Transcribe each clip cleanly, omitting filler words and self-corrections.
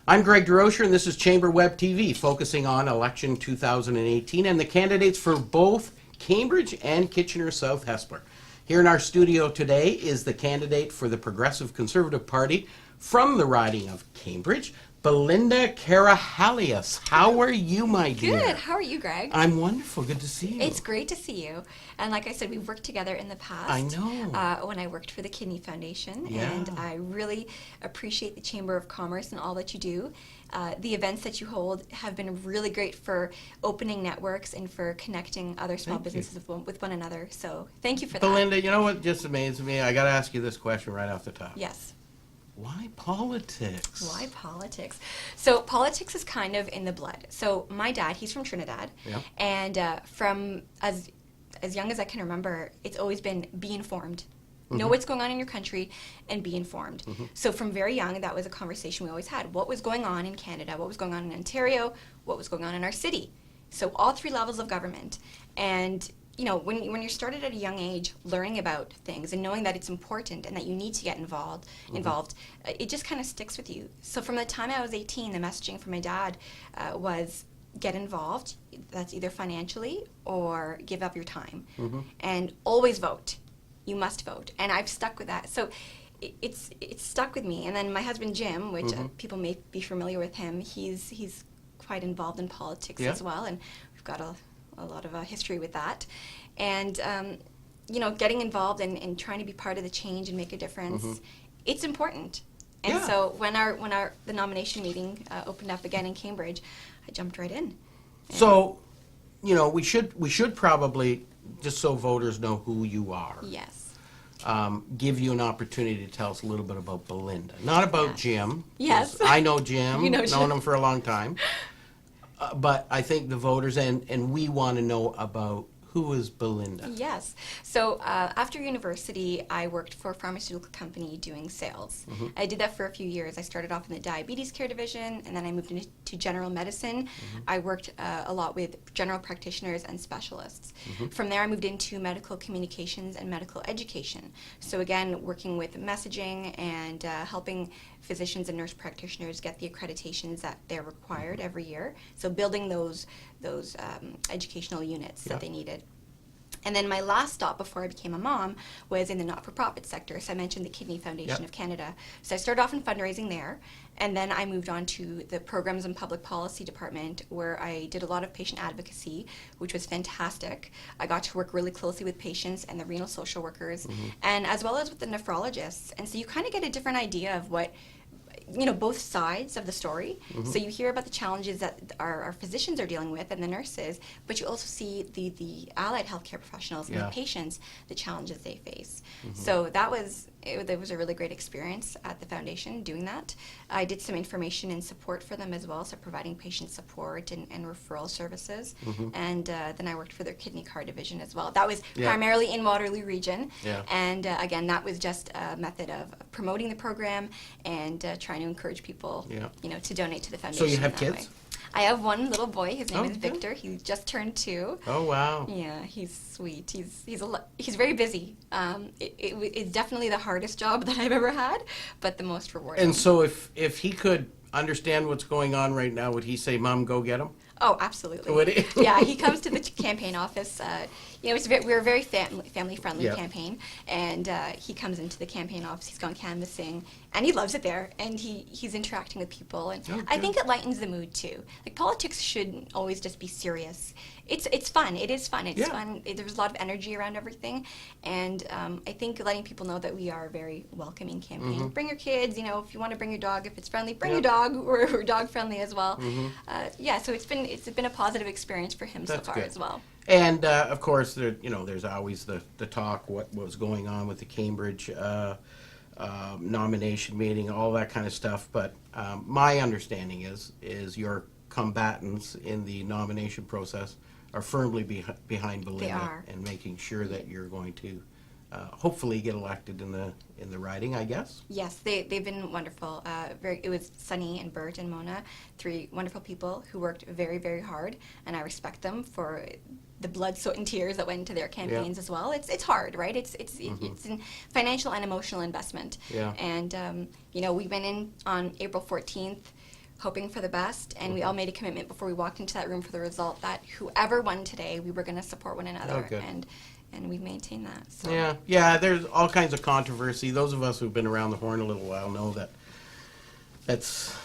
I'm Greg DeRocher, and this is Chamber Web TV, focusing on election 2018 and the candidates for both Cambridge and Kitchener South Hespeler. Here in our studio today is the candidate for the Progressive Conservative Party from the riding of Cambridge, Belinda Karahalios. How are you, my dear? Good. How are you, Greg? I'm wonderful. Good to see you. It's great to see you. And like I said, we've worked together in the past. I know. When I worked for the Kidney Foundation. Yeah. And I really appreciate the Chamber of Commerce and all that you do. The events that you hold have been really great for opening networks and for connecting other small businesses with one another. So thank you for that. Belinda, you know what just amazes me? I got to ask you this question right off the top. Yes. Why politics? Why politics? So politics is kind of in the blood. So my dad, he's from Trinidad, Yeah. and from as young as I can remember, it's always been be informed. Know what's going on in your country and be informed. So from very young, that was a conversation we always had. What was going on in Canada? What was going on in Ontario? What was going on in our city? So all three levels of government. And you know, when you're started at a young age, learning about things and knowing that it's important and that you need to get involved, it just kind of sticks with you. So from the time I was 18, the messaging from my dad was get involved. That's either financially or give up your time, and always vote. You must vote, and I've stuck with that. So it's stuck with me. And then my husband Jim, which people may be familiar with him, he's quite involved in politics as well, and we've got a lot of history with that, and you know, getting involved and trying to be part of the change and make a difference, it's important. And so when the nomination meeting opened up again in Cambridge, I jumped right in. So, you know, we should probably, just so voters know who you are, Yes. give you an opportunity to tell us a little bit about Belinda, not about Jim. Yes. 'Cause I know Jim, You know known Jim. him for a long time. But I think the voters and we want to know about who is Belinda. Yes. So after university, I worked for a pharmaceutical company doing sales. I did that for a few years. I started off in the diabetes care division, and then I moved into general medicine. I worked a lot with general practitioners and specialists. From there, I moved into medical communications and medical education. So again, working with messaging and helping physicians and nurse practitioners get the accreditations that they're required every year. So building those educational units that they needed. And then my last stop before I became a mom was in the not-for-profit sector. So I mentioned the Kidney Foundation of Canada. So I started off in fundraising there, and then I moved on to the Programs and Public Policy Department, where I did a lot of patient advocacy, which was fantastic. I got to work really closely with patients and the renal social workers, and as well as with the nephrologists. And so you kind of get a different idea of what, you know, both sides of the story. So you hear about the challenges that our physicians are dealing with and the nurses, but you also see the allied healthcare professionals and the patients, the challenges they face. So that was a really great experience at the foundation doing that. I did some information and support for them as well, so providing patient support and referral services. And then I worked for their kidney care division as well. That was primarily in Waterloo region. And again, that was just a method of promoting the program and trying to encourage people, you know, to donate to the foundation. So you have that kids? way. I have one little boy. His name is good. Victor. He just turned 2. Oh, wow. Yeah, he's sweet. He's very busy. It's definitely the hardest job that I've ever had, but the most rewarding. And so if he could understand what's going on right now, would he say, "Mom, go get him"? Oh, absolutely. Would he? Yeah, he comes to the campaign office. You know, we're a very family-friendly campaign, and he comes into the campaign office. He's gone canvassing, and he loves it there. And he's interacting with people, and I think it lightens the mood too. Like, politics shouldn't always just be serious. It's fun. It is fun. It's fun. There's a lot of energy around everything, and I think letting people know that we are a very welcoming campaign. Bring your kids. You know, if you want to bring your dog, if it's friendly, bring your dog. We're dog friendly as well. Yeah, so it's been a positive experience for him so far as well. And of course, there's always the talk what was going on with the Cambridge nomination meeting, all that kind of stuff. But my understanding is your combatants in the nomination process are firmly behind Belinda and making sure that you're going to hopefully get elected in the riding, I guess. Yes, they've been wonderful. It was Sunny and Bert and Mona, 3 wonderful people who worked very, very hard, and I respect them for the blood, sweat, and tears that went into their campaigns as well. It's hard, right? It's an financial and emotional investment. And you know, we went in on April 14th. hoping for the best, and we all made a commitment before we walked into that room for the result that whoever won today, we were going to support one another, good. and we've maintained that. So. Yeah, there's all kinds of controversy. Those of us who've been around the horn a little while know that it's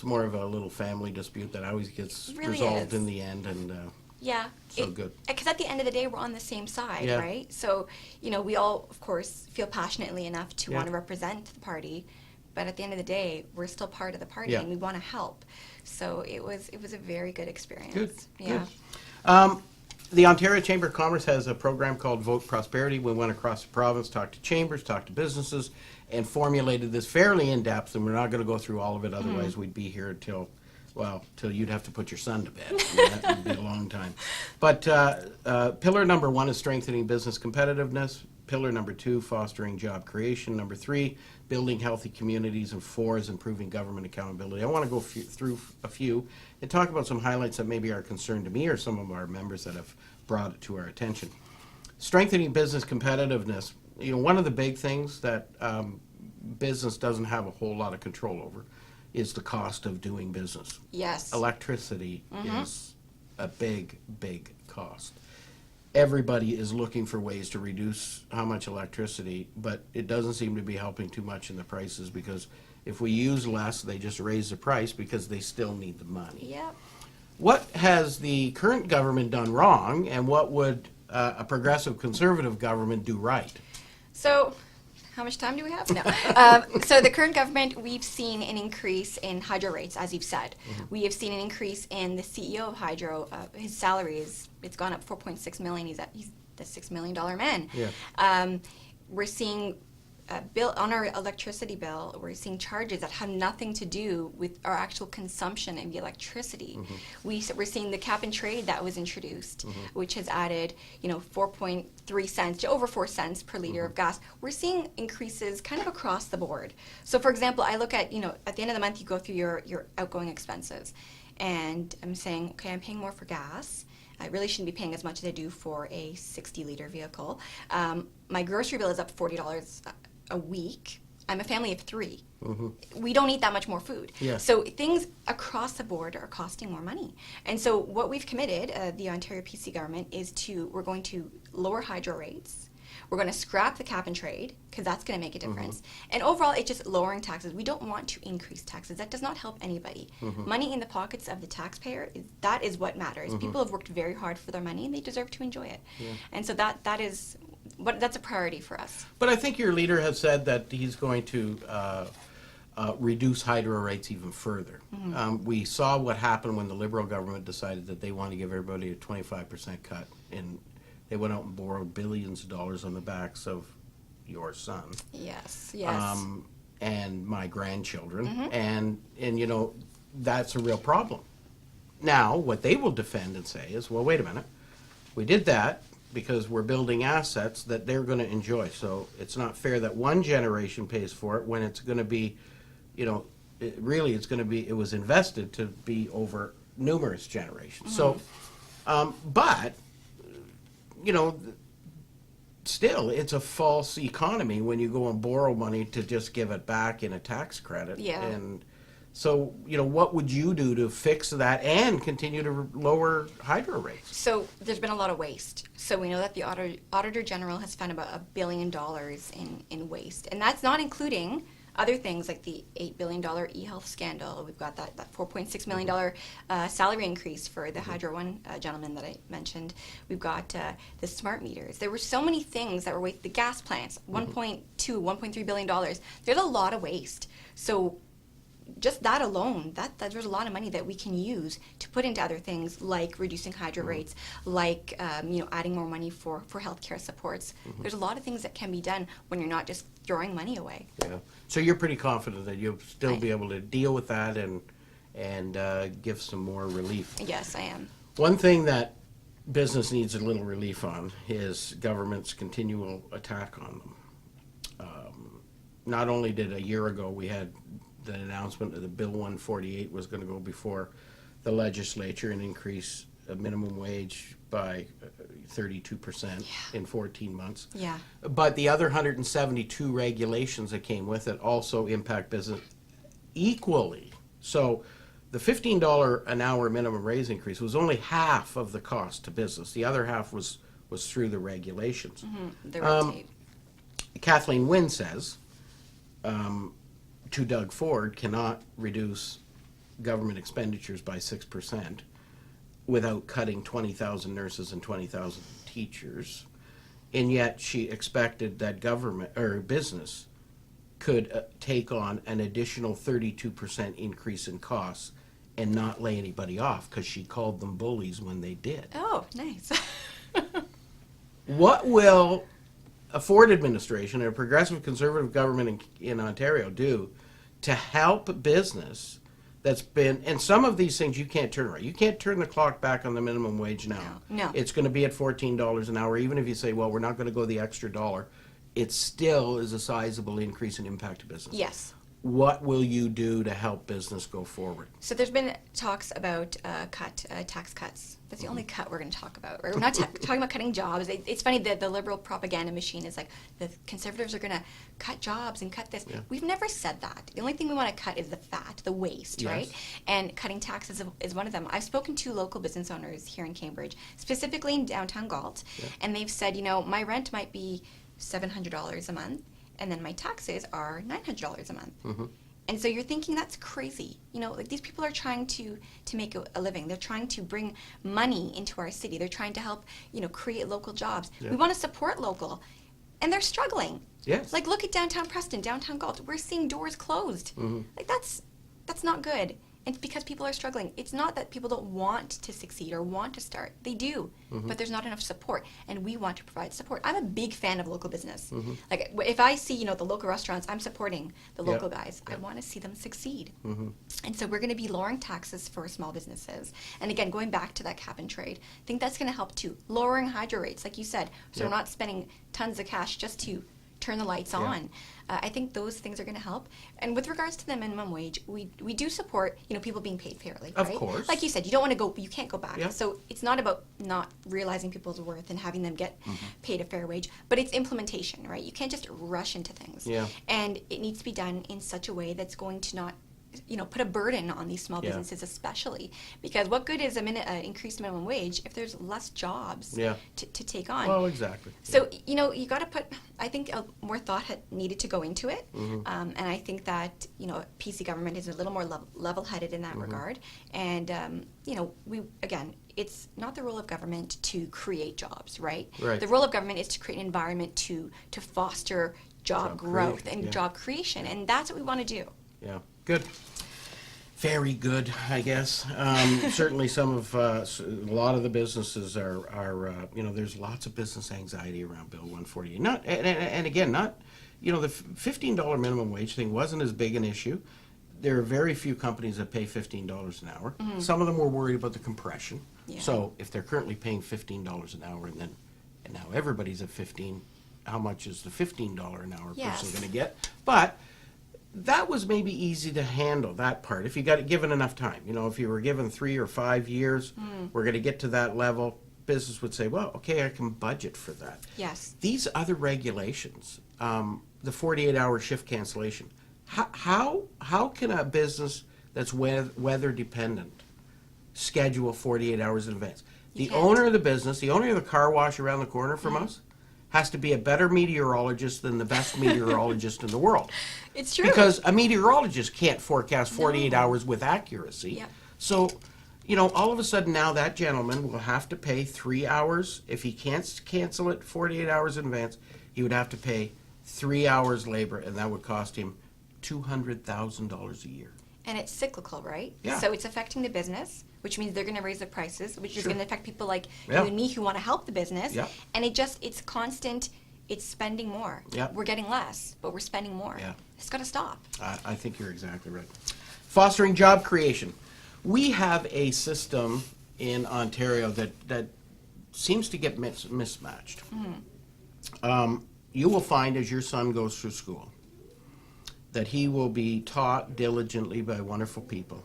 more of a little family dispute that always gets It really resolved is. in the end, and Yeah. So good. Because at the end of the day, we're on the same side, Yeah. right? So, we all, of course, feel passionately enough to Yeah. want to represent the party, but at the end of the day, we're still part of the party, Yeah. and we want to help. So it was a very good experience. Good. Yeah. Good. The Ontario Chamber of Commerce has a program called Vote Prosperity. We went across the province, talked to chambers, talked to businesses, and formulated this fairly in depth. And we're not going to go through all of it, otherwise we'd be here till you'd have to put your son to bed. I mean, that would be a long time. But pillar number 1 is strengthening business competitiveness. Pillar number 2, fostering job creation. Number 3, building healthy communities. And 4 is improving government accountability. I want to go through a few and talk about some highlights that maybe are a concern to me or some of our members that have brought it to our attention. Strengthening business competitiveness. One of the big things that business doesn't have a whole lot of control over is the cost of doing business. Yes. Electricity is a big, big cost. Everybody is looking for ways to reduce how much electricity, but it doesn't seem to be helping too much in the prices, because if we use less, they just raise the price because they still need the money. Yep. What has the current government done wrong, and what would a progressive conservative government do right? So, how much time do we have? No. So the current government, we've seen an increase in hydro rates, as you've said. We have seen an increase in the CEO of Hydro. His salary it's gone up 4.6 million. He's the $6 million man. Yeah. We're seeing bill on our electricity bill. We're seeing charges that have nothing to do with our actual consumption of the electricity. We're seeing the cap and trade that was introduced, which has added 4.3 cents to over 4 cents per liter of gas. We're seeing increases kind of across the board. So, for example, I look at at the end of the month you go through your outgoing expenses, and I'm saying, okay, I'm paying more for gas. I really shouldn't be paying as much as I do for a 60-liter vehicle. My grocery bill is up $40 a week. I'm a family of 3. We don't eat that much more food. Yeah. So things across the board are costing more money. And so what we've committed, the Ontario PC government, is we're going to lower hydro rates. We're going to scrap the cap and trade, because that's going to make a difference. And overall, it's just lowering taxes. We don't want to increase taxes. That does not help anybody. Money in the pockets of the taxpayer, that is what matters. People have worked very hard for their money, and they deserve to enjoy it. Yeah. And so that's a priority for us. But I think your leader has said that he's going to reduce hydro rates even further. We saw what happened when the Liberal government decided that they want to give everybody a 25% cut, and they went out and borrowed billions of dollars on the backs of your son. Yes. And my grandchildren, and that's a real problem. Now, what they will defend and say is, well, wait a minute, we did that because we're building assets that they're going to enjoy. So it's not fair that one generation pays for it when it's going to be, it was invested to be over numerous generations. So, but, still, it's a false economy when you go and borrow money to just give it back in a tax credit. Yeah. And so, what would you do to fix that and continue to lower hydro rates? So there's been a lot of waste. So we know that the Auditor General has found about $1 billion in waste. And that's not including other things like the $8 billion e-health scandal. We've got that $4.6 million salary increase for the Hydro One gentleman that I mentioned. We've got the smart meters. There were so many things that were waste. The gas plants, $1.3 billion. There's a lot of waste. So just that alone, there's a lot of money that we can use to put into other things like reducing hydro rates, like adding more money for healthcare supports. There's a lot of things that can be done when you're not just throwing money away. Yeah. So you're pretty confident that you'll still be able to deal with that and give some more relief. Yes, I am. One thing that business needs a little relief on is government's continual attack on them. Not only did a year ago we had the announcement that the Bill 148 was going to go before the legislature and increase a minimum wage by 32% in 14 months. Yeah. But the other 172 regulations that came with it also impact business equally So the $15 an hour minimum wage increase was only half of the cost to business. The other half was through the regulations. The red tape. Kathleen Wynne says, to Doug Ford, cannot reduce government expenditures by 6% without cutting 20,000 nurses and 20,000 teachers. And yet she expected that government or business could take on an additional 32% increase in costs and not lay anybody off, because she called them bullies when they did. Oh, nice. What will a Ford administration and a progressive conservative government in Ontario do to help business that's been, and some of these things you can't turn around. You can't turn the clock back on the minimum wage now. No. It's going to be at $14 an hour, even if you say, well, we're not going to go the extra dollar. It still is a sizable increase in impact to business. Yes. What will you do to help business go forward? So there's been talks about tax cuts. That's the only cut we're going to talk about. We're not talking about cutting jobs. It's funny that the liberal propaganda machine is like, the conservatives are going to cut jobs and cut this. Yeah. We've never said that. The only thing we want to cut is the fat, the waste, Yes. right? And cutting taxes is one of them. I've spoken to local business owners here in Cambridge, specifically in downtown Galt, and they've said, my rent might be $700 a month, and then my taxes are $900 a month. And so you're thinking, that's crazy. Like, these people are trying to make a living. They're trying to bring money into our city. They're trying to help, create local jobs. Yeah. We want to support local. And they're struggling. Yes. Like, look at downtown Preston, downtown Galt. We're seeing doors closed. Like, that's not good. And it's because people are struggling. It's not that people don't want to succeed or want to start. They do, but there's not enough support, and we want to provide support. I'm a big fan of local business. Like, if I see, the local restaurants, I'm supporting the local guys. I want to see them succeed. And so we're going to be lowering taxes for small businesses. And again, going back to that cap and trade, I think that's going to help too. Lowering hydro rates, like you said, so we're not spending tons of cash just to turn the lights on. I think those things are going to help. And with regards to the minimum wage, we do support, people being paid fairly, right? Of course. Like you said, you can't go back. So it's not about not realizing people's worth and having them get paid a fair wage, but it's implementation, right? You can't just rush into things. Yeah. And it needs to be done in such a way that's going to not put a burden on these small businesses, especially because what good is increased minimum wage if there's less jobs to take on? Well, exactly. So, you got to put, I think more thought had needed to go into it. And I think that, PC government is a little more level-headed in that regard. And, it's not the role of government to create jobs, right? The role of government is to create an environment to foster job growth and job creation. And that's what we want to do. Yeah. Good. Very good, I guess. Certainly some of, a lot of the businesses are there's lots of business anxiety around Bill 148. And again, the $15 minimum wage thing wasn't as big an issue. There are very few companies that pay $15 an hour. Some of them were worried about the compression. So if they're currently paying $15 an hour and now everybody's at 15, how much is the $15 an hour person going to get? But that was maybe easy to handle, that part, if you got given enough time. If you were given 3 or 5 years, we're going to get to that level, business would say, well, okay, I can budget for that. Yes. These other regulations, the 48-hour shift cancellation, how can a business that's weather dependent schedule 48 hours in advance? The owner of the business, the owner of the car wash around the corner from us, has to be a better meteorologist than the best meteorologist in the world. It's true. Because a meteorologist can't forecast 48 hours with accuracy. Yep. So, all of a sudden now that gentleman will have to pay 3 hours. If he can't cancel it 48 hours in advance, he would have to pay 3 hours labor, and that would cost him $200,000 a year. And it's cyclical, right? Yeah. So it's affecting the business, which means they're going to raise the prices, which is going to affect people like you Yeah. and me who want to help the business. Yeah. And it's constant, it's spending more. Yeah. We're getting less, but we're spending more. Yeah. It's got to stop. I think you're exactly right. Fostering job creation. We have a system in Ontario that seems to get mismatched. You will find as your son goes through school that he will be taught diligently by wonderful people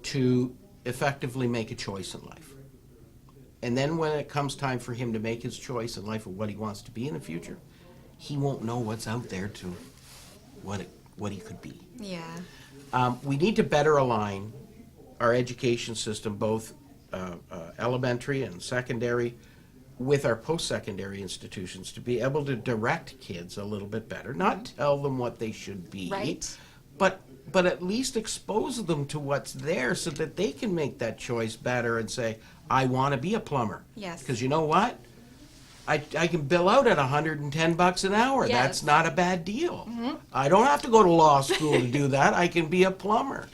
to effectively make a choice in life. And then when it comes time for him to make his choice in life of what he wants to be in the future, he won't know what's out there to what what he could be. Yeah. We need to better align our education system, both elementary and secondary, with our post-secondary institutions to be able to direct kids a little bit better, not tell them what they should be, Right. but at least expose them to what's there so that they can make that choice better and say, I want to be a plumber. Yes. Because you know what? I can bill out at $110 an hour. Yes. That's not a bad deal. I don't have to go to law school to do that. I can be a plumber.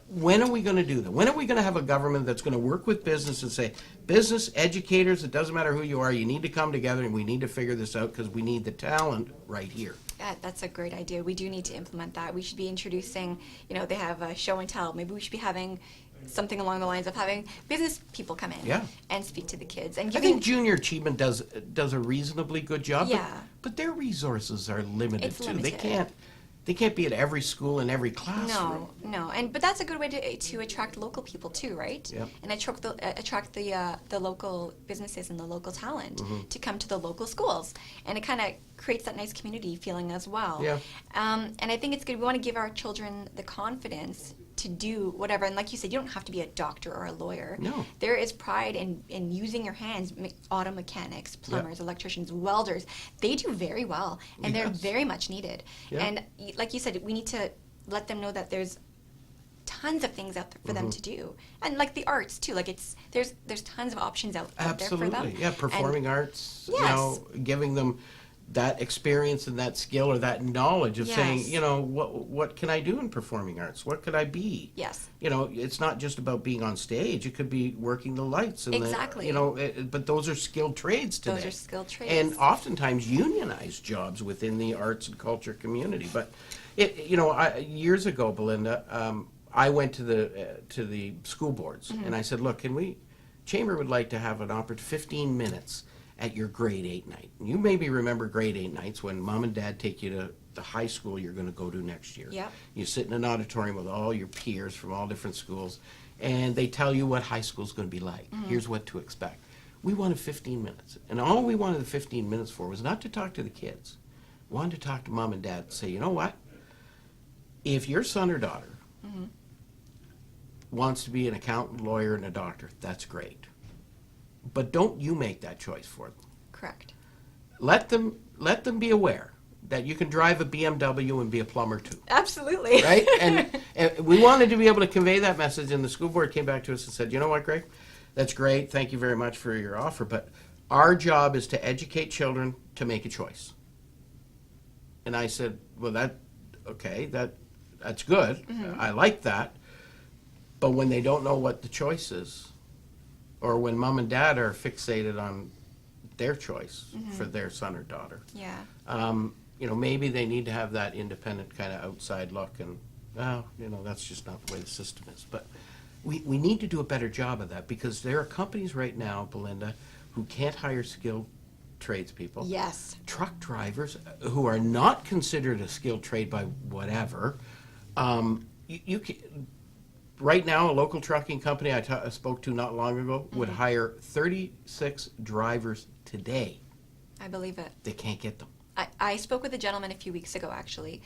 When are we going to do that? When are we going to have a government that's going to work with business and say, business, educators, it doesn't matter who you are, you need to come together and we need to figure this out because we need the talent right here. That's a great idea. We do need to implement that. We should be introducing, they have a show and tell. Maybe we should be having something along the lines of having business people come in and speak to the kids. And I giving, think Junior Achievement does a reasonably good job, Yeah. but their resources are limited It's too. limited. They can't be at every school in every classroom. No, but that's a good way to attract local people too, right? Yep. And attract the local businesses and the local talent Mm-hmm. to come to the local schools, and it kind of creates that nice community feeling as well. Yeah. And I think it's good. We want to give our children the confidence to do whatever. And like you said, you don't have to be a doctor or a lawyer. No. There is pride in using your hands. Auto mechanics, plumbers, electricians, welders, they do very well, and they're Yes. very much needed. Yeah. And like you said, we need to let them know that there's tons of things out there for them to do, and like the arts too. Like there's tons of options out there for them. Absolutely, yeah. Performing arts, Yes. giving them that experience and that skill or that knowledge of saying, Yes. what can I do in performing arts? What could I be? Yes. It's not just about being on stage. It could be working the lights and Exactly. but those are skilled trades today. Those are skilled trades. And oftentimes unionized jobs within the arts and culture community. But years ago, Belinda, I went to the school boards and I said, look, Chamber would like to have an opportunity, 15 minutes at your grade 8 night. And you maybe remember grade 8 nights when mom and dad take you to the high school you're going to go to next year. Yep. You sit in an auditorium with all your peers from all different schools, and they tell you what high school's going to be like. Here's what to expect. We wanted 15 minutes. And all we wanted the 15 minutes for was not to talk to the kids. We wanted to talk to mom and dad and say, you know what? If your son or daughter wants to be an accountant, lawyer, and a doctor, that's great. But don't you make that choice for them. Correct. Let them be aware that you can drive a BMW and be a plumber too. Absolutely. Right? And we wanted to be able to convey that message, and the school board came back to us and said, you know what, Greg? That's great. Thank you very much for your offer, but our job is to educate children to make a choice. And I said, well, that's good. I like that. But when they don't know what the choice is, or when mom and dad are fixated on their choice for their son or daughter, Yeah. maybe they need to have that independent kind of outside look, and that's just not the way the system is. But we need to do a better job of that, because there are companies right now, Belinda, who can't hire skilled tradespeople. Yes. Truck drivers who are not considered a skilled trade by whatever. You can, right now, a local trucking company I spoke to not long ago would hire 36 drivers today. I believe it. They can't get them. I spoke with a gentleman a few weeks ago, actually,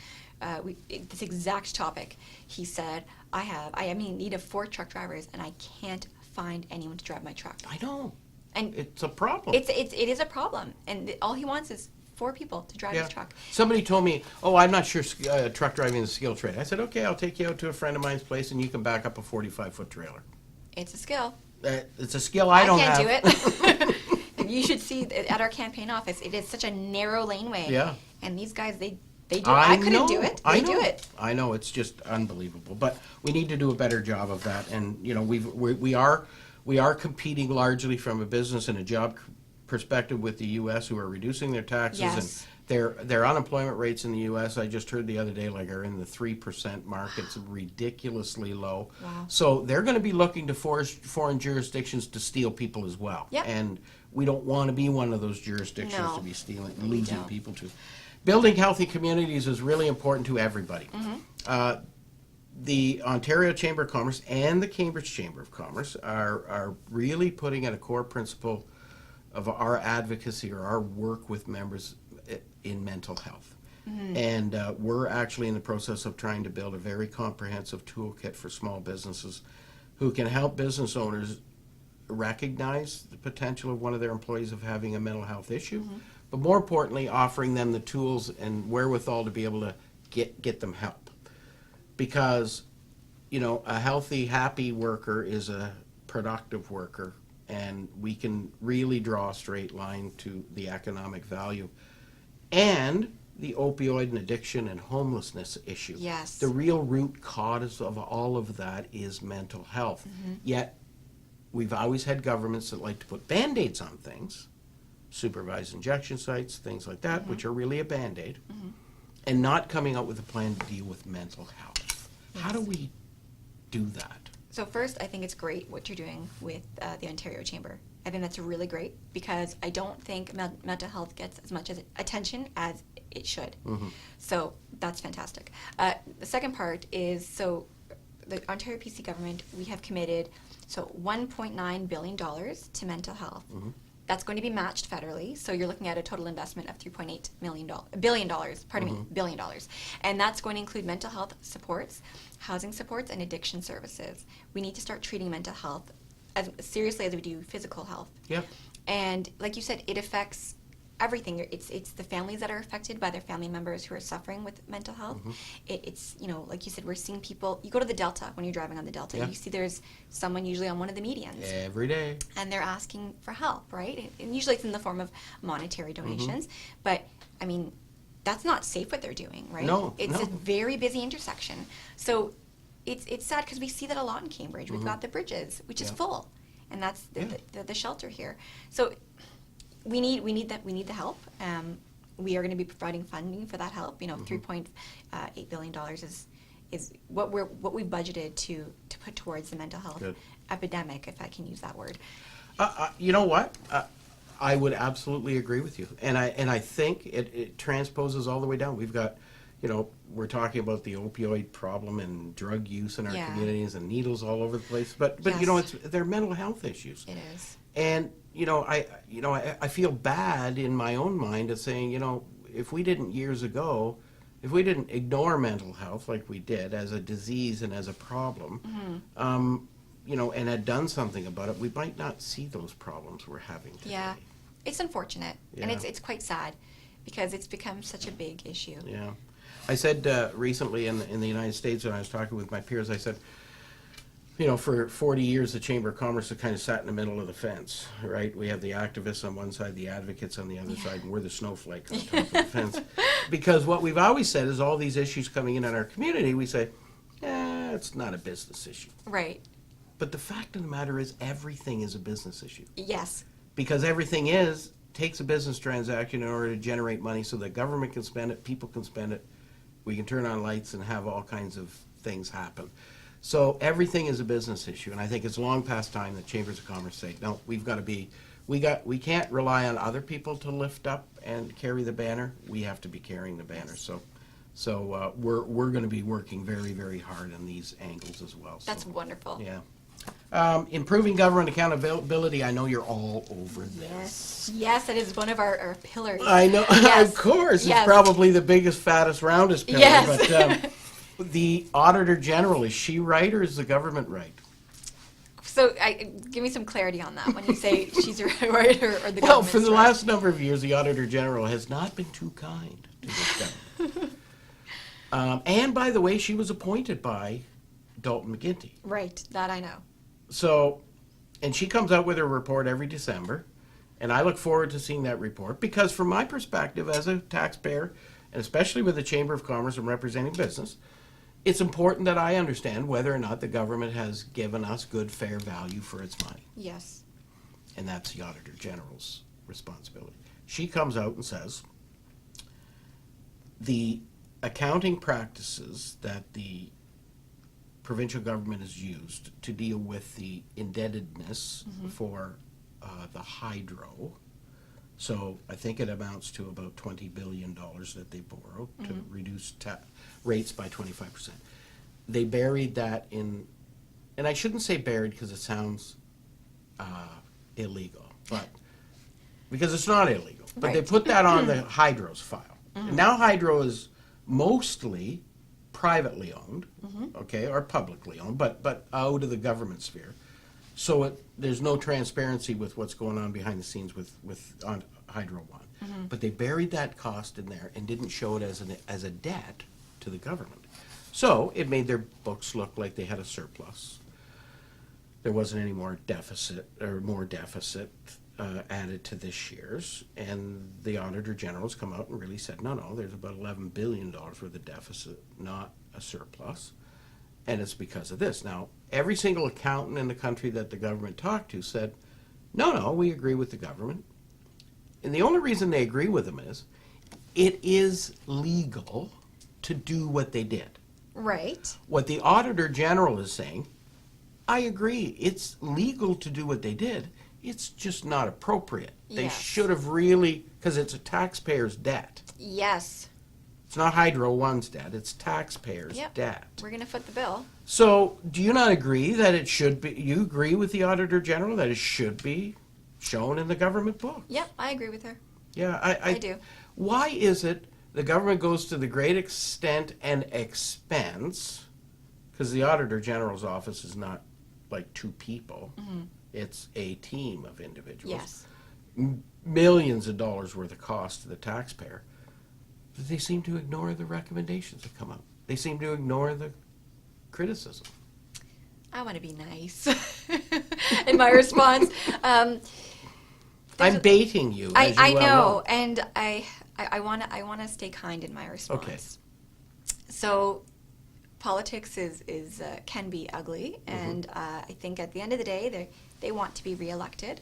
this exact topic. He said, I need of 4 truck drivers, and I can't find anyone to drive my truck. I know. And It's a problem. it is a problem, and all he wants is 4 people to drive his truck. Somebody told me, I'm not sure truck driving is a skill trade. I said, okay, I'll take you out to a friend of mine's place and you can back up a 45-foot trailer. It's a skill. It's a skill I don't have. I can't do it. You should see at our campaign office, it is such a narrow laneway. Yeah. And these guys, they do it. I couldn't do it. They do it. I know, it's just unbelievable. But we need to do a better job of that. And, we are competing largely from a business and a job perspective with the U.S., who are reducing their taxes. Yes. And their unemployment rates in the U.S., I just heard the other day, are in the 3% mark. It's ridiculously low. Wow. So they're going to be looking to foreign jurisdictions to steal people as well. Yep. And we don't want to be one of those jurisdictions No, to be stealing, we losing don't. people to. Building healthy communities is really important to everybody. The Ontario Chamber of Commerce and the Cambridge Chamber of Commerce are really putting at a core principle of our advocacy or our work with members in mental health. And we're actually in the process of trying to build a very comprehensive toolkit for small businesses who can help business owners recognize the potential of one of their employees of having a mental health issue, but more importantly, offering them the tools and wherewithal to be able to get them help. Because, you know, a healthy, happy worker is a productive worker, and we can really draw a straight line to the economic value. And the opioid and addiction and homelessness issue. Yes. The real root cause of all of that is mental health. Yet, we've always had governments that like to put Band-Aids on things, supervised injection sites, things like that, which are really a Band-Aid, and not coming out with a plan to deal with mental health. How do we do that? So first, I think it's great what you're doing with the Ontario Chamber. I think that's really great because I don't think mental health gets as much attention as it should. So that's fantastic. The second part is, so the Ontario PC government, we have committed $1.9 billion to mental health. That's going to be matched federally, so you're looking at a total investment of $3.8 billion dollars, billion dollars. And that's going to include mental health supports, housing supports, and addiction services. We need to start treating mental health as seriously as we do physical health. Yep. And like you said, it affects everything. It's the families that are affected by their family members who are suffering with mental health. It's, you know, like you said, we're seeing people, you go to the Delta when you're driving on the Delta, you see there's someone usually on one of the medians. Every day. And they're asking for help, right? And usually it's in the form of monetary donations. But, I mean, that's not safe what they're doing, right? No, It's no. a very busy intersection. So it's sad because we see that a lot in Cambridge. We've got the bridges, which is full. And that's the shelter here. So we need the help. We are going to be providing funding for that help. You know, $3.8 billion is what we've budgeted to put towards the mental health epidemic, if I can use that word. You know what? I would absolutely agree with you, and I think it transposes all the way down. We've got, you know, we're talking about the opioid problem and drug use in our communities and needles all over the place. But you know, they're mental health issues. It is. And you know, I feel bad in my own mind of saying, you know, if we didn't years ago, if we didn't ignore mental health like we did as a disease and as a problem, you know, and had done something about it, we might not see those problems we're having today. Yeah, it's unfortunate, and it's quite sad because it's become such a big issue. Yeah. I said recently in the United States when I was talking with my peers, I said, you know, for 40 years the Chamber of Commerce has kind of sat in the middle of the fence, right? We have the activists on one side, the advocates on the other side, and we're the snowflake on top of the fence. Because what we've always said is all these issues coming in our community, we say, it's not a business issue. Right. But the fact of the matter is everything is a business issue. Yes. Because everything takes a business transaction in order to generate money so that government can spend it, people can spend it, we can turn on lights and have all kinds of things happen. So everything is a business issue, and I think it's long past time that Chambers of Commerce say, no, we've got to be, we can't rely on other people to lift up and carry the banner. We have to be carrying the banner. So we're going to be working very, very hard on these angles as well. That's wonderful. Yeah. Improving government accountability, I know you're all over this. Yes, that is one of our pillars. I know, Yes. Of course. Yes. It's probably the biggest, fattest, roundest pillar. Yes. But the Auditor General, is she right or is the government right? So give me some clarity on that when you say she's right or the government's Well, for the right. last number of years, the Auditor General has not been too kind to this government. And by the way, she was appointed by Dalton McGuinty. Right, that I know. So, and she comes out with her report every December, and I look forward to seeing that report because from my perspective as a taxpayer, and especially with the Chamber of Commerce and representing business, it's important that I understand whether or not the government has given us good, fair value for its money. Yes. And that's the Auditor General's responsibility. She comes out and says, the accounting practices that the provincial government has used to deal with the indebtedness for the hydro. So I think it amounts to about $20 billion that they borrowed to reduce rates by 25%. They buried that in, and I shouldn't say buried because it sounds illegal, but because it's not illegal. But they Right. put that on the hydros file. Now hydro is mostly privately owned, okay, or publicly owned, but out of the government sphere. So there's no transparency with what's going on behind the scenes on Hydro One. But they buried that cost in there and didn't show it as a debt to the government. So it made their books look like they had a surplus. There wasn't any more deficit added to this year's, and the Auditor General's come out and really said, no, there's about $11 billion worth of deficit, not a surplus, and it's because of this. Now, every single accountant in the country that the government talked to said, no, we agree with the government. And the only reason they agree with them is, it is legal to do what they did. Right. What the Auditor General is saying, I agree, it's legal to do what they did, it's just not appropriate. They Yes. should have really, because it's a taxpayer's debt. Yes. It's not Hydro One's debt, it's taxpayers' Yep. debt. We're going to foot the bill. So, do you not agree that it should be, you agree with the Auditor General that it should be shown in the government book? Yep, I agree with her. Yeah, I do. Why is it the government goes to the great extent and expense, because the Auditor General's office is not like two people, it's a team of individuals. Yes. Millions of dollars worth of cost to the taxpayer. But they seem to ignore the recommendations that come up. They seem to ignore the criticism. I want to be nice in my response. I'm baiting you. As you I well know, and I want to stay kind in my response. Okay. So, politics is can be ugly, and I think at the end of the day, they want to be reelected,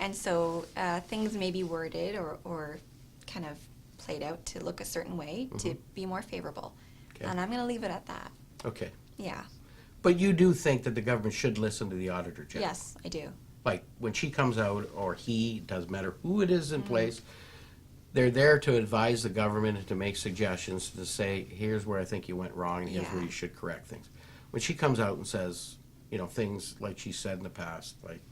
and so things may be worded or kind of played out to look a certain way to be more favorable, Okay. and I'm going to leave it at that. Okay. Yeah. But you do think that the government should listen to the Auditor General? Yes, I do. Like, when she comes out, or he, doesn't matter who it is in place, they're there to advise the government and to make suggestions, to say, here's where I think you went wrong, and here's where Yeah. you should correct things. When she comes out and says, things like she said in the past, like,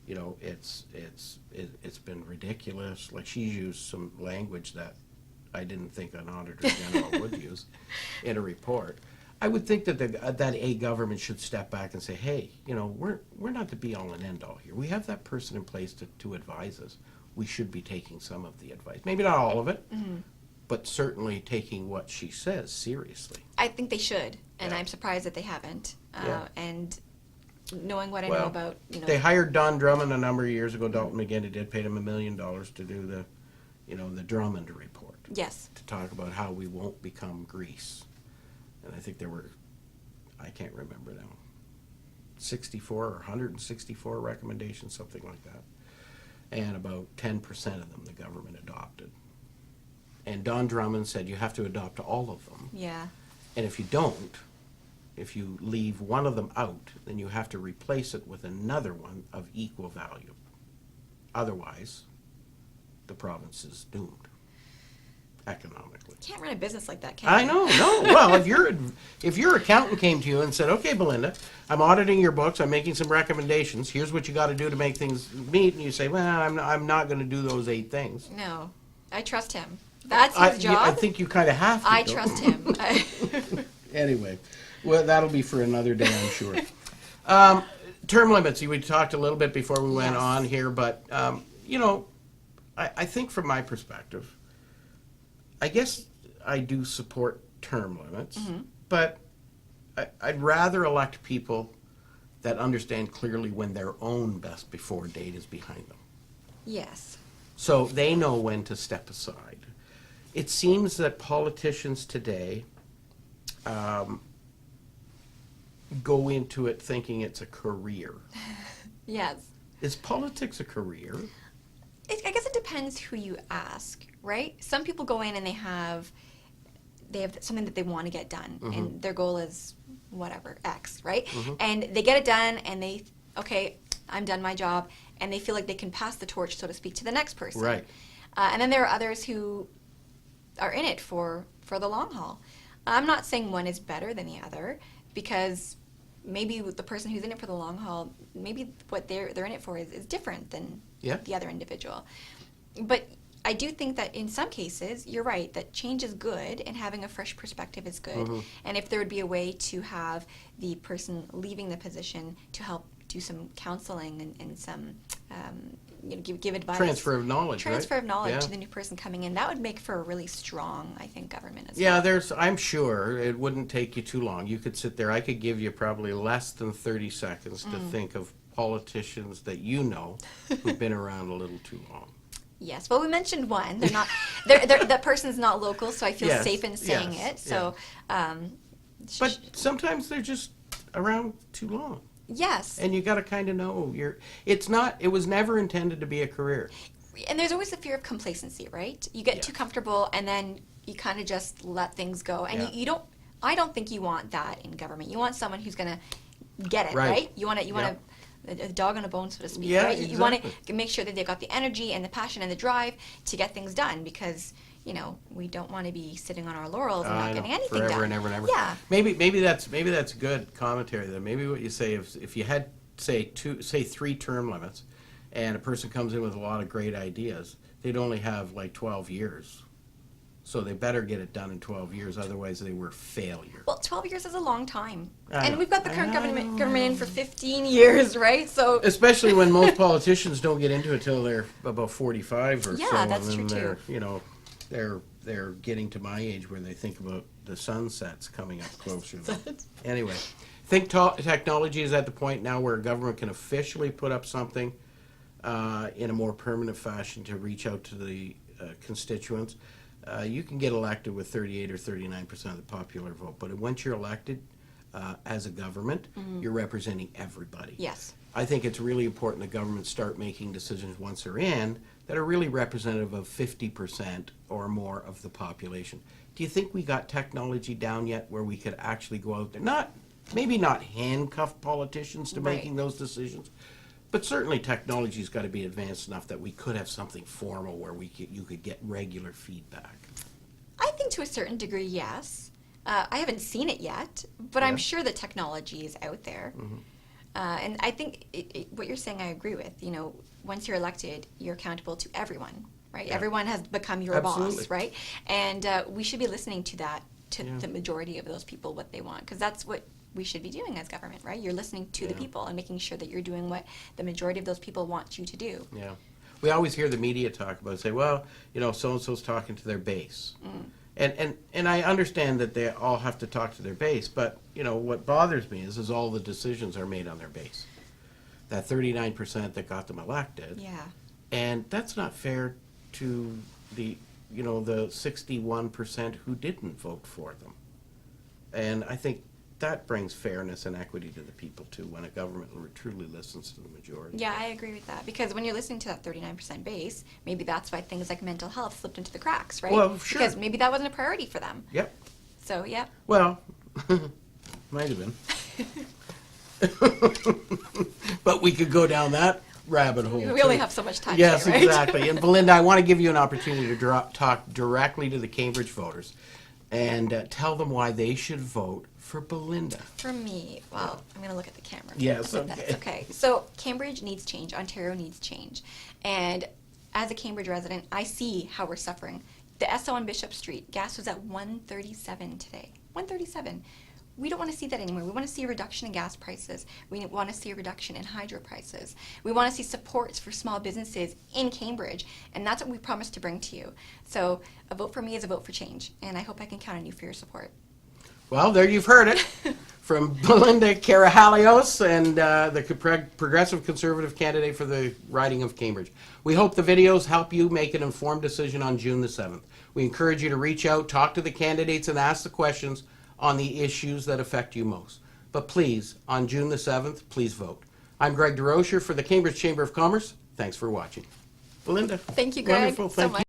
it's been ridiculous, like she's used some language that I didn't think an Auditor General would use in a report. I would think that that a government should step back and say, hey, we're not the be all and end all here. We have that person in place to advise us. We should be taking some of the advice. Maybe not all of it, but certainly taking what she says seriously. I think they should, and Yeah. I'm surprised that they haven't. Yeah. And knowing what I Well, know about, They hired Don Drummond a number of years ago. Dalton McGuinty did, paid him $1 million to do the Drummond report, yes, to talk about how we won't become Greece. And I think there were, I can't remember now, 64 or 164 recommendations, something like that. And about 10% of them the government adopted. And Don Drummond said you have to adopt all of them. yeah, And if you don't, if you leave one of them out, then you have to replace it with another one of equal value. Otherwise, the province is doomed economically. can't run a business like that, can I you? know, no. Well, if your accountant came to you and said, okay, Belinda, I'm auditing your books, I'm making some recommendations, here's what you got to do to make things meet, and you say, well, I'm not going to do those 8 things. No, I trust him. That's his job. I think you kind of have to. I don't trust you? him. Anyway, well, that'll be for another day, I'm sure. Term limits, we talked a little bit before we went Yes. on here, but, I think from my perspective, I guess I do support term limits, but I'd rather elect people that understand clearly when their own best before date is behind them. Yes. So they know when to step aside. It seems that politicians today go into it thinking it's a career. Yes. Is politics a career? I guess it depends who you ask, right? Some people go in and they have something that they want to get done, and their goal is whatever, X, right? And they get it done, and okay, I'm done my job, and they feel like they can pass the torch, so to speak, to the next person. Right. And then there are others who are in it for the long haul. I'm not saying one is better than the other, because maybe the person who's in it for the long haul, maybe what they're in it for is different than Yeah. the other individual. But I do think that in some cases, you're right, that change is good and having a fresh perspective is good. And if there would be a way to have the person leaving the position to help do some counseling and some, give advice. Transfer of knowledge, Transfer of knowledge Yeah. to the new person coming in. That would make for a really strong, I think, government as Yeah, well. I'm sure it wouldn't take you too long. You could sit there, I could give you probably less than 30 seconds to think of politicians that you know who've been around a little too long. Yes, well, we mentioned one. They're not. That person's not local, so I feel Yes, safe in saying yes, it. So, But sometimes they're just around too long. yes, And you got to kind of know it was never intended to be a career. and there's always the fear of complacency, right? You get Yeah. too comfortable, and then you kind of just let things go, and Yeah. you don't. I don't think you want that in government. You want someone who's gonna get it, Right. right? You want a dog on a bone, so to speak, Yeah, right? You want exactly. to make sure that they've got the energy and the passion and the drive to get things done, because we don't want to be sitting on our laurels and I not know, getting anything forever done. and ever and ever. Yeah. Maybe that's good commentary then. Maybe what you say if you had say 3 term limits, and a person comes in with a lot of great ideas, they'd only have like 12 years. So they better get it done in 12 years, otherwise they were failure. Well, 12 years is a long time. I And know. we've got the I current know. government in for 15 years, right? So, Especially when most politicians don't get into it till they're about 45 or Yeah, so, that's and then true, they're getting to my age where they think about the sunsets coming up closer. Anyway, think technology is at the point now where government can officially put up something in a more permanent fashion to reach out to the constituents. You can get elected with 38 or 39% of the popular vote, but once you're elected as a government, you're representing everybody. yes. I think it's really important that governments start making decisions once they're in that are really representative of 50% or more of the population. Do you think we got technology down yet where we could actually go out there, maybe not handcuff politicians to Right. making those decisions, but certainly technology's got to be advanced enough that we could have something formal where you could get regular feedback. I think to a certain degree, yes. I haven't seen it yet, but I'm Yeah. sure that technology is out there. And I think what you're saying I agree with. Once you're elected, you're accountable to everyone, right? Yeah. Everyone has become your Absolutely. boss, right? And we should be listening to that, to Yeah. the majority of those people, what they want, because that's what we should be doing as government, right? You're listening to the Yeah. people and making sure that you're doing what the majority of those people want you to do. Yeah. We always hear the media talk about, say, well, so-and-so's talking to their base. And I understand that they all have to talk to their base, but, what bothers me is all the decisions are made on their base. That 39% that got them elected. Yeah. And that's not fair to the 61% who didn't vote for them. And I think that brings fairness and equity to the people, too, when a government truly listens to the majority. Yeah, I agree with that. Because when you're listening to that 39% base, maybe that's why things like mental health slipped into the cracks, right? Well, sure. Because maybe that wasn't a priority for them. Yep. So, yeah. Well, might have been. But we could go down that rabbit hole. We only too. have so much time Yes, today, right? exactly. And Belinda, I want to give you an opportunity to talk directly to the Cambridge voters and tell them why they should vote for Belinda. For me, well, I'm going to look at the camera. Yes, If that's okay. okay. So, Cambridge needs change. Ontario needs change. And as a Cambridge resident, I see how we're suffering. The SO on Bishop Street, gas was at $1.37 today. $1.37. We don't want to see that anymore. We want to see a reduction in gas prices. We want to see a reduction in hydro prices. We want to see supports for small businesses in Cambridge, and that's what we promised to bring to you. So a vote for me is a vote for change, and I hope I can count on you for your support. Well, there you've heard it from Belinda Karahalios and the Progressive Conservative candidate for the riding of Cambridge. We hope the videos help you make an informed decision on June the 7th. We encourage you to reach out, talk to the candidates, and ask the questions on the issues that affect you most. But please, on June the 7th, please vote. I'm Greg DeRocher for the Cambridge Chamber of Commerce. Thanks for watching. Belinda. Thank you, Greg, Wonderful. so Thank much.